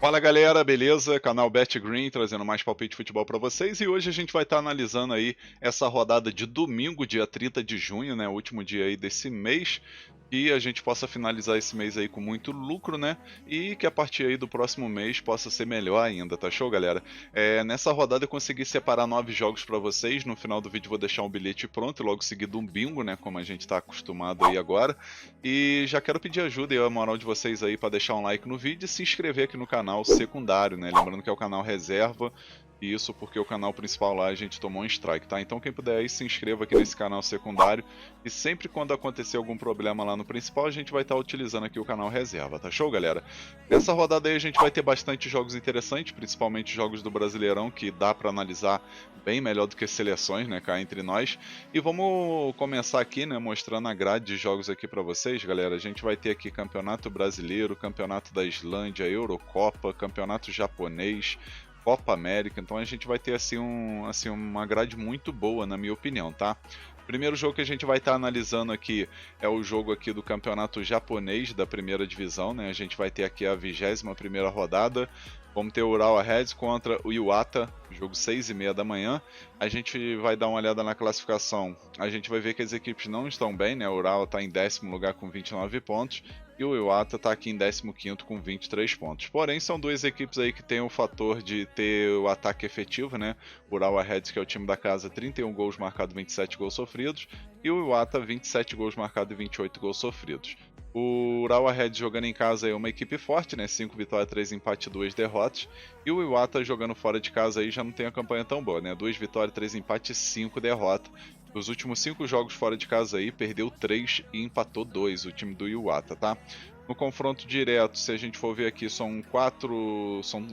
Fala galera, beleza? Canal Bet Green trazendo mais palpite de futebol para vocês e hoje a gente vai estar analisando aí essa rodada de domingo, dia 30 de junho, né? O último dia aí desse mês, e a gente possa finalizar esse mês aí com muito lucro, né? E que a partir aí do próximo mês possa ser melhor ainda, tá show, galera? Nessa rodada eu consegui separar 9 jogos para vocês. No final do vídeo vou deixar um bilhete pronto e logo seguido um bingo, né? Como a gente está acostumado aí agora. E já quero pedir ajuda e a moral de vocês aí para deixar um like no vídeo e se inscrever aqui no canal secundário, né? Lembrando que é o canal reserva, e isso porque o canal principal lá a gente tomou um strike, tá? Então quem puder aí se inscreva aqui nesse canal secundário e sempre quando acontecer algum problema lá no principal a gente vai estar utilizando aqui o canal reserva, tá show, galera? Nessa rodada aí a gente vai ter bastante jogos interessantes, principalmente jogos do Brasileirão que dá para analisar bem melhor do que seleções, né, cá entre nós. E vamos começar aqui, né, mostrando a grade de jogos aqui para vocês, galera. A gente vai ter aqui Campeonato Brasileiro, Campeonato da Islândia, Eurocopa, Campeonato Japonês, Copa América. Então a gente vai ter assim, uma grade muito boa, na minha opinião, tá? O primeiro jogo que a gente vai estar analisando aqui é o jogo aqui do Campeonato Japonês da primeira divisão, né? A gente vai ter aqui a 21ª rodada. Vamos ter o Urawa Reds contra o Iwata, jogo 6h30 da manhã. A gente vai dar uma olhada na classificação. A gente vai ver que as equipes não estão bem, né? O Urawa está em 10º lugar com 29 pontos e o Iwata está aqui em 15º com 23 pontos. Porém, são duas equipes aí que têm o fator de ter o ataque efetivo, né? O Urawa Reds, que é o time da casa, 31 gols marcados, 27 gols sofridos, e o Iwata, 27 gols marcados e 28 gols sofridos. O Urawa Red jogando em casa é uma equipe forte, né? 5 vitórias, 3 empates, 2 derrotas. E o Iwata jogando fora de casa aí já não tem a campanha tão boa, né? 2 vitórias, 3 empates, 5 derrotas. Os últimos 5 jogos fora de casa aí, perdeu 3 e empatou 2, o time do Iwata, tá? No confronto direto, se a gente for ver aqui, são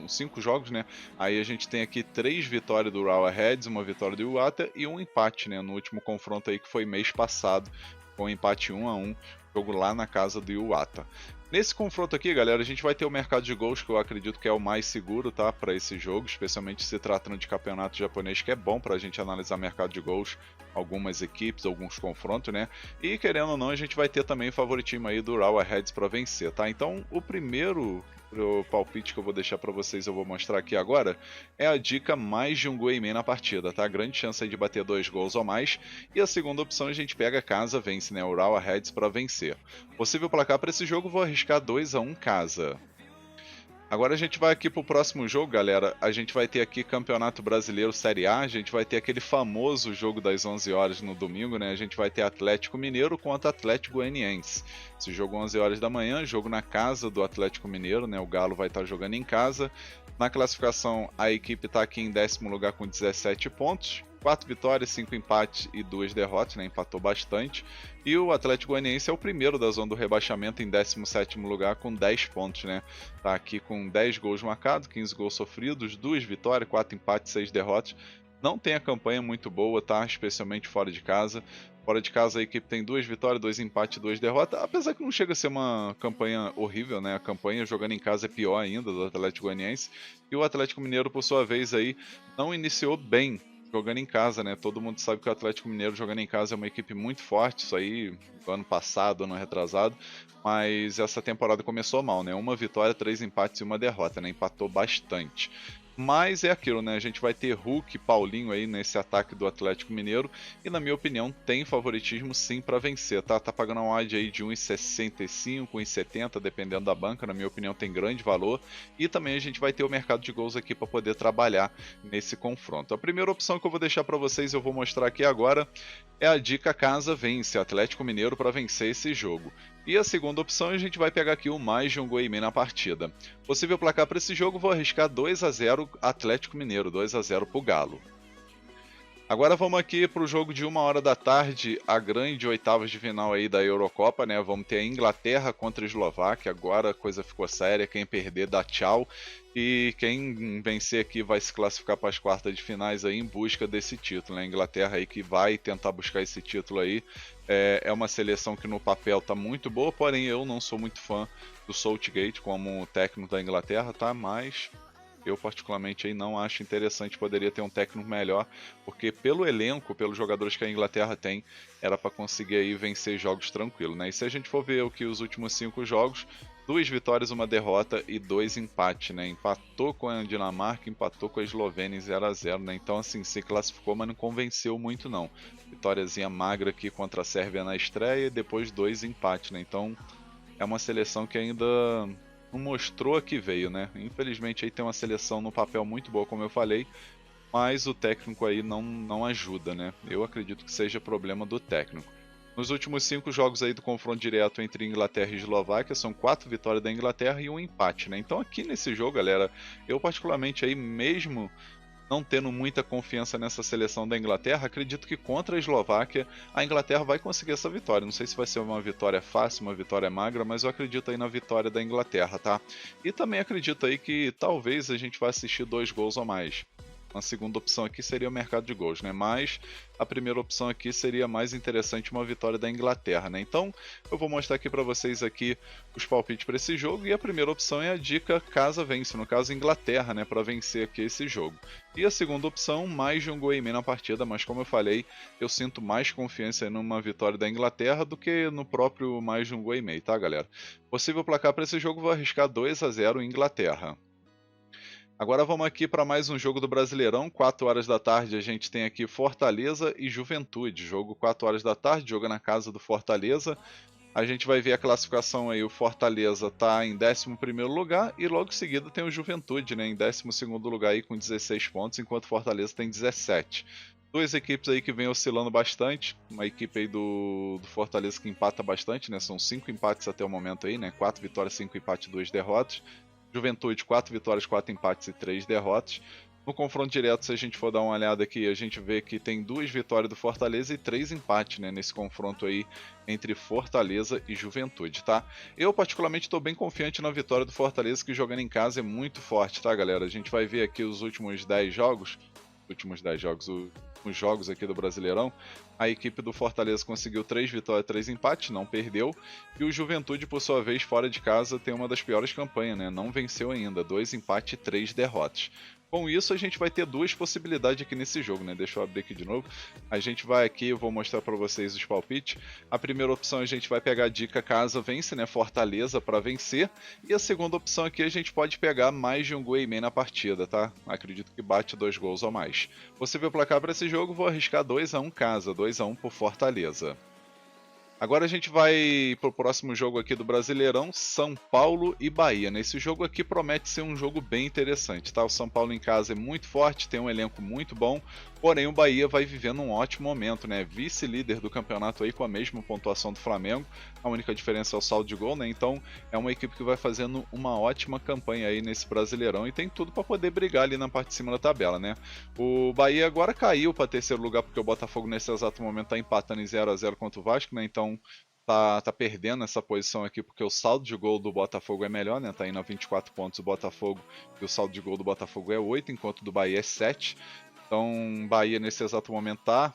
5 jogos, né? Aí a gente tem aqui 3 vitórias do Urawa Reds, uma vitória do Iwata e um empate, né? No último confronto aí que foi mês passado, com um empate 1-1, jogo lá na casa do Iwata. Nesse confronto aqui, galera, a gente vai ter o mercado de gols, que eu acredito que é o mais seguro, tá, para esse jogo, especialmente se tratando de campeonato japonês, que é bom para a gente analisar mercado de gols, algumas equipes, alguns confrontos, né? E querendo ou não, a gente vai ter também o favoritismo aí do Urawa Reds para vencer, tá? Então, o primeiro palpite que eu vou deixar para vocês, eu vou mostrar aqui agora, é a dica mais de um gol e meio na partida, tá? Grande chance aí de bater 2 gols ou mais. E a segunda opção a gente pega casa, vence, né? Urawa Reds para vencer. Possível placar para esse jogo, vou arriscar 2-1 casa. Agora a gente vai aqui pro próximo jogo, galera. A gente vai ter aqui Campeonato Brasileiro Série A. A gente vai ter aquele famoso jogo das 11 horas no domingo, né? A gente vai ter Atlético Mineiro contra Atlético Goianiense. Esse jogo 11 horas da manhã, jogo na casa do Atlético Mineiro, né? O Galo vai estar jogando em casa. Na classificação, a equipe está aqui em 10º lugar com 17 pontos. 4 vitórias, 5 empates e 2 derrotas, né? Empatou bastante. E o Atlético Goianiense é o primeiro da zona do rebaixamento em 17º lugar com 10 pontos, né? Tá aqui com 10 gols marcados, 15 gols sofridos, 2 vitórias, 4 empates, 6 derrotas. Não tem a campanha muito boa, tá? Especialmente fora de casa. Fora de casa a equipe tem 2 vitórias, 2 empates e 2 derrotas. Apesar que não chega a ser uma campanha horrível, né? A campanha jogando em casa é pior ainda do Atlético Goianiense. E o Atlético Mineiro, por sua vez, aí não iniciou bem jogando em casa, né? Todo mundo sabe que o Atlético Mineiro jogando em casa é uma equipe muito forte, isso aí ano passado, ano retrasado, mas essa temporada começou mal, né? Uma vitória, 3 empates e uma derrota, né? Empatou bastante. Mas é aquilo, né? A gente vai ter Hulk e Paulinho aí nesse ataque do Atlético Mineiro. E na minha opinião, tem favoritismo sim para vencer, tá? Tá pagando uma odd aí de 1,65, 1,70, dependendo da banca. Na minha opinião, tem grande valor. E também a gente vai ter o mercado de gols aqui para poder trabalhar nesse confronto. A primeira opção que eu vou deixar para vocês, eu vou mostrar aqui agora, é a dica casa vence, Atlético Mineiro para vencer esse jogo. E a segunda opção, a gente vai pegar aqui o mais de um gol e meio na partida. Possível placar para esse jogo, vou arriscar 2-0 Atlético Mineiro, 2-0 para o Galo. Agora vamos aqui para o jogo de 1h da tarde, a grande oitavas de final aí da Eurocopa, né? Vamos ter a Inglaterra contra a Eslováquia, agora a coisa ficou séria, quem perder dá tchau. E quem vencer aqui vai se classificar para as quartas de finais aí em busca desse título, né? A Inglaterra aí que vai tentar buscar esse título aí. É uma seleção que no papel tá muito boa, porém eu não sou muito fã do Southgate como técnico da Inglaterra, tá? Mas eu particularmente aí não acho interessante, poderia ter um técnico melhor, porque pelo elenco, pelos jogadores que a Inglaterra tem, era para conseguir aí vencer jogos tranquilo, né? E se a gente for ver o que os últimos 5 jogos, 2 vitórias, 1 derrota e 2 empates, né? Empatou com a Dinamarca, empatou com a Eslovênia em 0 a 0, né? Então, assim, se classificou, mas não convenceu muito, não. Vitóriazinha magra aqui contra a Sérvia na estreia e depois 2 empates, né? Então, é uma seleção que ainda não mostrou a que veio, né? Infelizmente, aí tem uma seleção no papel muito boa, como eu falei, mas o técnico aí não ajuda, né? Eu acredito que seja problema do técnico. Nos últimos 5 jogos aí do confronto direto entre Inglaterra e Eslováquia, são 4 vitórias da Inglaterra e um empate, né? Então aqui nesse jogo, galera, eu particularmente aí, mesmo não tendo muita confiança nessa seleção da Inglaterra, acredito que contra a Eslováquia, a Inglaterra vai conseguir essa vitória. Não sei se vai ser uma vitória fácil, uma vitória magra, mas eu acredito aí na vitória da Inglaterra, tá? E também acredito aí que talvez a gente vá assistir 2 gols ou mais. Uma segunda opção aqui seria o mercado de gols, né? Mas a primeira opção aqui seria mais interessante uma vitória da Inglaterra, né? Então eu vou mostrar aqui para vocês aqui os palpites para esse jogo e a primeira opção é a dica casa vence, no caso Inglaterra, né? Para vencer aqui esse jogo. E a segunda opção, mais de um gol e meio na partida, mas como eu falei, eu sinto mais confiança numa vitória da Inglaterra do que no próprio mais de um gol e meio, tá, galera? Possível placar para esse jogo, vou arriscar 2 a 0 Inglaterra. Agora vamos aqui para mais um jogo do Brasileirão. 4 horas da tarde a gente tem aqui Fortaleza e Juventude. Jogo 4 horas da tarde, jogo na casa do Fortaleza. A gente vai ver a classificação aí. O Fortaleza está em 11º lugar e logo em seguida tem o Juventude, né, em 12º lugar aí com 16 pontos, enquanto o Fortaleza tem 17. Duas equipes aí que vem oscilando bastante. Uma equipe aí do Fortaleza que empata bastante, né? São 5 empates até o momento aí, né? 4 vitórias, 5 empates, 2 derrotas. Juventude, 4 vitórias, 4 empates e 3 derrotas. No confronto direto, se a gente for dar uma olhada aqui, a gente vê que tem 2 vitórias do Fortaleza e 3 empates, né, nesse confronto aí entre Fortaleza e Juventude, tá? Eu particularmente estou bem confiante na vitória do Fortaleza, que jogando em casa é muito forte, tá, galera? A gente vai ver aqui os últimos 10 jogos, os jogos aqui do Brasileirão. A equipe do Fortaleza conseguiu 3 vitórias, 3 empates, não perdeu. E o Juventude, por sua vez, fora de casa, tem uma das piores campanhas, né? Não venceu ainda, 2 empates e 3 derrotas. Com isso, a gente vai ter 2 possibilidades aqui nesse jogo, né? Deixa eu abrir aqui de novo. A gente vai aqui, eu vou mostrar para vocês os palpites. A primeira opção a gente vai pegar a dica casa vence, né? Fortaleza para vencer. E a segunda opção aqui a gente pode pegar mais de um gol e meio na partida, tá? Acredito que bate 2 gols ou mais. Você vê o placar para esse jogo, vou arriscar 2 a 1 casa, 2 a 1 por Fortaleza. Agora a gente vai pro próximo jogo aqui do Brasileirão, São Paulo e Bahia. Nesse jogo aqui promete ser um jogo bem interessante, tá? O São Paulo em casa é muito forte, tem um elenco muito bom, porém o Bahia vai vivendo um ótimo momento, né? Vice-líder do campeonato aí com a mesma pontuação do Flamengo, a única diferença é o saldo de gol, né? Então é uma equipe que vai fazendo uma ótima campanha aí nesse Brasileirão e tem tudo para poder brigar ali na parte de cima da tabela, né? O Bahia agora caiu para terceiro lugar porque o Botafogo nesse exato momento está empatando em 0 a 0 contra o Vasco, né? Então tá perdendo essa posição aqui porque o saldo de gol do Botafogo é melhor, né? Tá indo a 24 pontos o Botafogo e o saldo de gol do Botafogo é 8, enquanto o do Bahia é 7. Então, Bahia nesse exato momento tá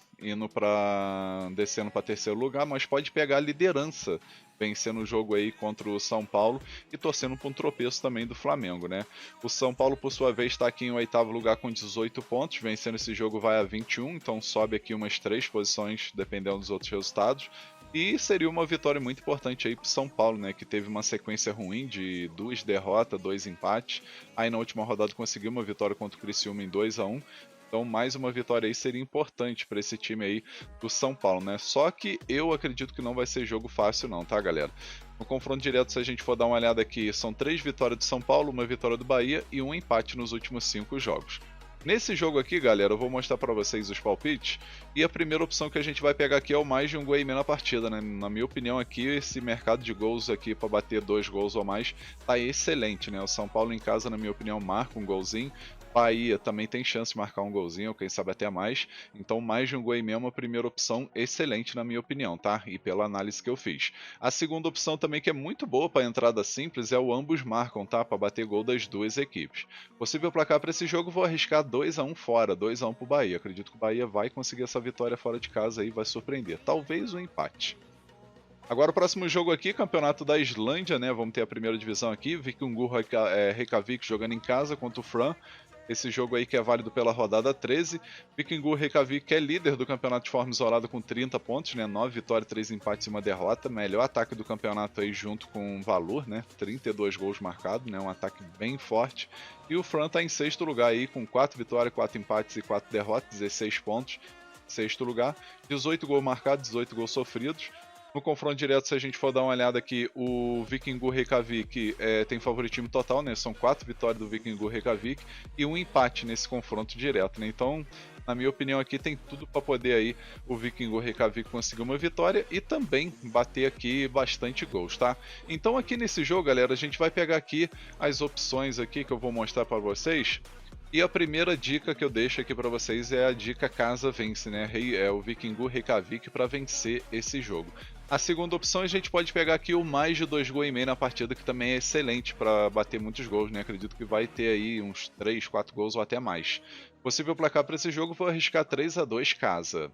descendo para terceiro lugar, mas pode pegar a liderança vencendo o jogo aí contra o São Paulo e torcendo para um tropeço também do Flamengo, né? O São Paulo, por sua vez, está aqui em 8º lugar com 18 pontos, vencendo esse jogo vai a 21, então sobe aqui umas 3 posições, dependendo dos outros resultados. E seria uma vitória muito importante aí para o São Paulo, né? Que teve uma sequência ruim de 2 derrotas, 2 empates. Aí na última rodada conseguiu uma vitória contra o Criciúma em 2 a 1. Então mais uma vitória aí seria importante para esse time aí do São Paulo, né? Só que eu acredito que não vai ser jogo fácil não, tá, galera? No confronto direto, se a gente for dar uma olhada aqui, são 3 vitórias do São Paulo, uma vitória do Bahia e um empate nos últimos 5 jogos. Nesse jogo aqui, galera, eu vou mostrar para vocês os palpites. E a primeira opção que a gente vai pegar aqui é o mais de um gol e meio na partida, né? Na minha opinião aqui, esse mercado de gols aqui para bater 2 gols ou mais tá excelente, né? O São Paulo em casa, na minha opinião, marca um golzinho. Bahia também tem chance de marcar um golzinho, ou quem sabe até mais. Então, mais de um gol e meio é uma primeira opção excelente, na minha opinião, tá? E pela análise que eu fiz. A segunda opção também, que é muito boa para entrada simples, é o ambos marcam, tá? Para bater gol das duas equipes. Possível placar para esse jogo, vou arriscar 2 a 1 fora, 2 a 1 pro Bahia. Acredito que o Bahia vai conseguir essa vitória fora de casa aí, vai surpreender. Talvez um empate. Agora o próximo jogo aqui, Campeonato da Islândia, né? Vamos ter a primeira divisão aqui, Vikingur Reykjavik jogando em casa contra o Fram. esse jogo aí que é válido pela rodada 13. Vikingur Reykjavik, que é líder do campeonato de forma isolada com 30 pontos, né? 9 vitórias, 3 empates e 1 derrota. Melhor ataque do campeonato aí junto com o Valur, né? 32 gols marcados, né? Um ataque bem forte. E o Fran tá em sexto lugar aí com 4 vitórias, 4 empates e 4 derrotas, 16 pontos. Sexto lugar, 18 gols marcados, 18 gols sofridos. No confronto direto, se a gente for dar uma olhada aqui, o Vikingur Reykjavik tem favoritismo total, né? São 4 vitórias do Vikingur Reykjavik e um empate nesse confronto direto, né? Então, na minha opinião aqui, tem tudo para poder aí o Vikingur Reykjavik conseguir uma vitória e também bater aqui bastante gols, tá? Então aqui nesse jogo, galera, a gente vai pegar aqui as opções aqui que eu vou mostrar para vocês. E a primeira dica que eu deixo aqui para vocês é a dica casa vence, né? É o Vikingur Reykjavik para vencer esse jogo. A segunda opção a gente pode pegar aqui o mais de 2 gols e meio na partida, que também é excelente para bater muitos gols, né? Acredito que vai ter aí uns 3, 4 gols ou até mais. Possível placar para esse jogo, vou arriscar 3-2 casa.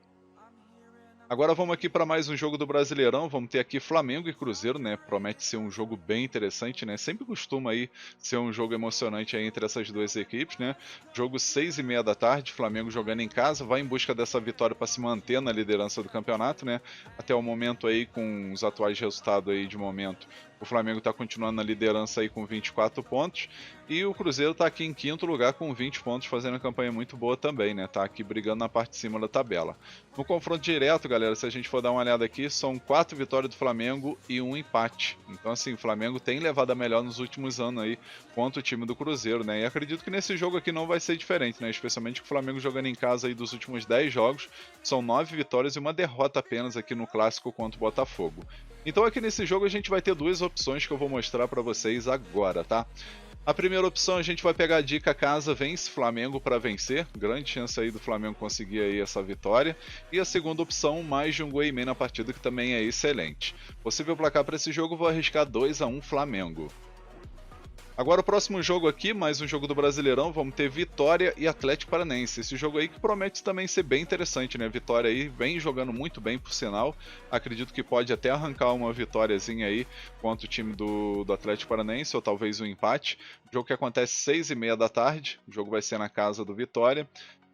Agora vamos aqui para mais um jogo do Brasileirão, vamos ter aqui Flamengo e Cruzeiro, né? Promete ser um jogo bem interessante, né? Sempre costuma aí ser um jogo emocionante aí entre essas duas equipes, né? Jogo 6h30 da tarde, Flamengo jogando em casa, vai em busca dessa vitória para se manter na liderança do campeonato, né? Até o momento aí, com os atuais resultados aí de momento, o Flamengo está continuando na liderança aí com 24 pontos e o Cruzeiro está aqui em quinto lugar com 20 pontos, fazendo uma campanha muito boa também, né? Tá aqui brigando na parte de cima da tabela. No confronto direto, galera, se a gente for dar uma olhada aqui, são 4 vitórias do Flamengo e um empate. Então, assim, o Flamengo tem levado a melhor nos últimos anos aí contra o time do Cruzeiro, né? E acredito que nesse jogo aqui não vai ser diferente, né? Especialmente com o Flamengo jogando em casa aí dos últimos 10 jogos, são 9 vitórias e uma derrota apenas aqui no clássico contra o Botafogo. Então aqui nesse jogo a gente vai ter duas opções que eu vou mostrar para vocês agora, tá? A primeira opção a gente vai pegar a dica casa vence Flamengo para vencer, grande chance aí do Flamengo conseguir aí essa vitória. E a segunda opção, mais de um gol e meio na partida, que também é excelente. Possível placar para esse jogo, vou arriscar 2-1 Flamengo. Agora o próximo jogo aqui, mais um jogo do Brasileirão, vamos ter Vitória e Atlético Paranaense. Esse jogo aí que promete também ser bem interessante, né? Vitória aí vem jogando muito bem, por sinal. Acredito que pode até arrancar uma vitóriazinha aí contra o time do Atlético Paranaense, ou talvez um empate. Jogo que acontece 6h30 da tarde, o jogo vai ser na casa do Vitória.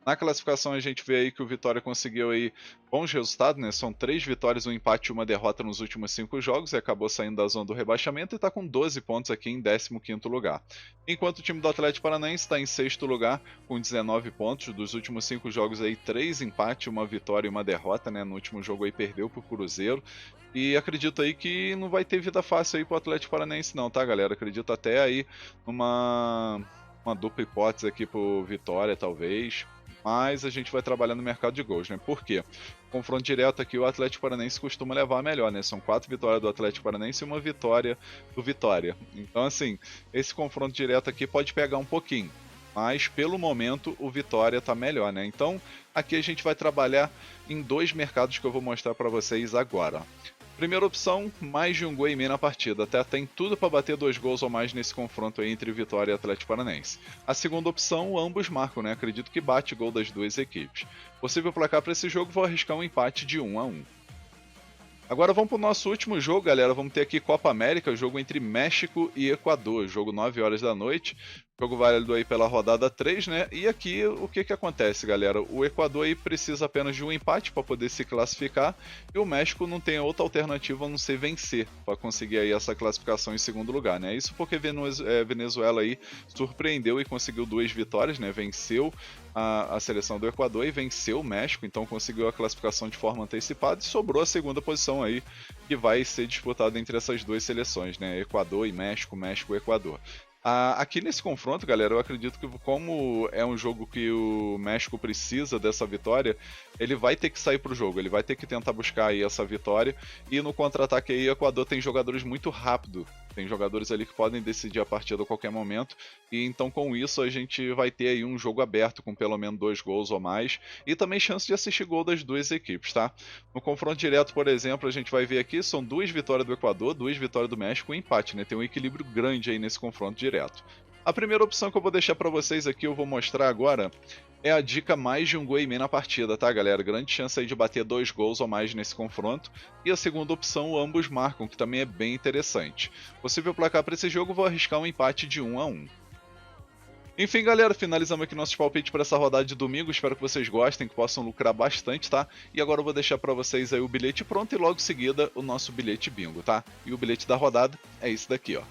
Na classificação a gente vê aí que o Vitória conseguiu aí bons resultados, né? São 3 vitórias, um empate e uma derrota nos últimos 5 jogos e acabou saindo da zona do rebaixamento e está com 12 pontos aqui em 15º lugar. Enquanto o time do Atlético Paranaense está em 6º lugar com 19 pontos, dos últimos 5 jogos aí 3 empates, uma vitória e uma derrota, né? No último jogo aí perdeu para o Cruzeiro. E acredito aí que não vai ter vida fácil aí para o Atlético Paranaense não, tá, galera? Acredito até aí numa dupla hipótese aqui pro Vitória, talvez. Mas a gente vai trabalhar no mercado de gols, né? Por quê? Confronto direto aqui, o Atlético Paranaense costuma levar a melhor, né? São 4 vitórias do Atlético Paranaense e uma vitória do Vitória. Então, assim, esse confronto direto aqui pode pegar um pouquinho. Mas, pelo momento, o Vitória tá melhor, né? Então, aqui a gente vai trabalhar em 2 mercados que eu vou mostrar para vocês agora. Primeira opção, mais de um gol e meio na partida. Até tem tudo para bater 2 gols ou mais nesse confronto aí entre Vitória e Atlético Paranaense. A segunda opção, ambos marcam, né? Acredito que bate gol das duas equipes. Possível placar para esse jogo, vou arriscar um empate de 1-1. Agora vamos para o nosso último jogo, galera. Vamos ter aqui Copa América, jogo entre México e Equador. Jogo 9 horas da noite. Jogo válido aí pela rodada 3, né? E aqui o que acontece, galera? O Equador aí precisa apenas de um empate para poder se classificar e o México não tem outra alternativa a não ser vencer para conseguir aí essa classificação em segundo lugar, né? Isso porque Venezuela aí surpreendeu e conseguiu 2 vitórias, né? Venceu a seleção do Equador e venceu o México, então conseguiu a classificação de forma antecipada e sobrou a segunda posição aí que vai ser disputada entre essas duas seleções, né? Equador e México, México e Equador. Aqui nesse confronto, galera, eu acredito que como é um jogo que o México precisa dessa vitória, ele vai ter que sair pro jogo, ele vai ter que tentar buscar aí essa vitória, e no contra-ataque aí o Equador tem jogadores muito rápidos, tem jogadores ali que podem decidir a partida a qualquer momento, e então com isso a gente vai ter aí um jogo aberto com pelo menos 2 gols ou mais, e também chance de assistir gol das duas equipes, tá? No confronto direto, por exemplo, a gente vai ver aqui, são 2 vitórias do Equador, 2 vitórias do México e um empate, né? Tem um equilíbrio grande aí nesse confronto direto. A primeira opção que eu vou deixar para vocês aqui, eu vou mostrar agora, é a dica mais de um gol e meio na partida, tá, galera? Grande chance aí de bater 2 gols ou mais nesse confronto. E a segunda opção, ambos marcam, que também é bem interessante. Possível placar para esse jogo, vou arriscar um empate de 1-1. Enfim, galera, finalizamos aqui nossos palpites para essa rodada de domingo. Espero que vocês gostem, que possam lucrar bastante, tá? E agora eu vou deixar para vocês aí o bilhete pronto e logo em seguida o nosso bilhete bingo, tá? E o bilhete da rodada é esse daqui, ó.